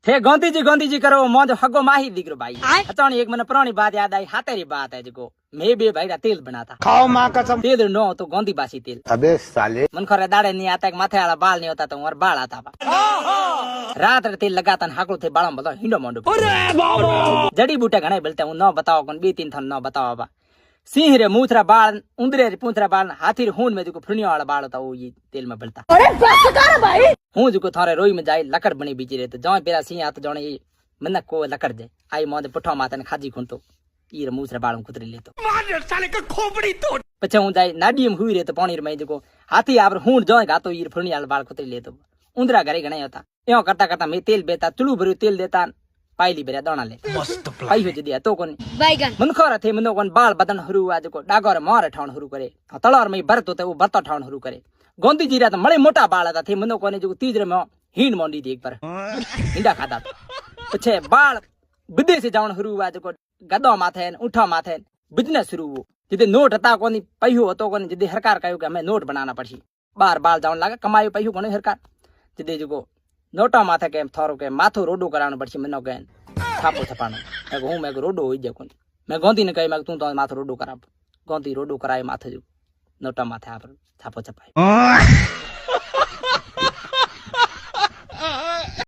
थे गांधी जी करो मौज हगो माही दिगरो भाई अचानी एक मैंने पुरानी बात याद आई हाथेरी बात है जो मैं भी भाई तेल बनाता खाओ माँ कसम तेल न हो तो गांधी बासी तेल अबे साले मन खरे दाड़े नहीं आता माथे वाला बाल नहीं होता तो और बाल आता रात तेल लगाता हाकड़ो थे बाल बताओ हिंडो मोंडो जड़ी बूटे घने बोलते हूँ न बताओ कौन 2-3 थन न बताओ बा सिंह रे मूथरा बाल उंदरे रे पूंथरा बाल हाथी रे खून में जो फुनिया वाला बाल होता वो ये तेल में बलता अरे बस कर भाई हूं जो थारे रोई में जाए लकड़ बनी बीची रे तो जाए पेरा सिंह हाथ जाने ये मन को लकड़ दे आई मोदे पुठा माता ने खाजी खून तो ई रे मूथरा बाल कुतरी ले तो मार साले का खोपड़ी तोड़ पछे हूं जाए नाडी में हुई रे तो पानी में जो हाथी आवर हूं जाए गातो ई फुनिया वाला बाल कुतरी ले तो उंदरा घरे घणे होता यो करता करता मैं तेल बेता चुलू भरू तेल देता पाइली बेरा दाना ले मस्त पाई हो जदी तो कोन बैगन मन खरा थे मनो कोन बाल बदन हरु आज को डागर मार ठाण हरु करे तलवार में भरत होते वो भरता ठाण हरु करे गांधी जी रा तो मळे मोटा बाल था थे मनो कोने जो तीजरे में हीन मोंडी थी एक बार इंडा खाता पछे बाल विदेश जावन हरु आज को गदो माथे उठा माथे बिजनेस शुरू हो जिदे नोट था कोनी पैहो होतो कोनी जिदे सरकार कहयो कि हमें नोट बनाना पड़सी बार बाल जावन लागे कमायो पैहो कोनी सरकार जिदे जो नोटा माथे के थारो के माथो रोडो करानो पड़सी मनो के छापो छपानो मैं रोडो होई जे कोनी मैं गांधी ने कही मैं तू तो माथो रोडो करा गांधी रोडो कराए माथे जो नोटा माथे आप छापो छपाए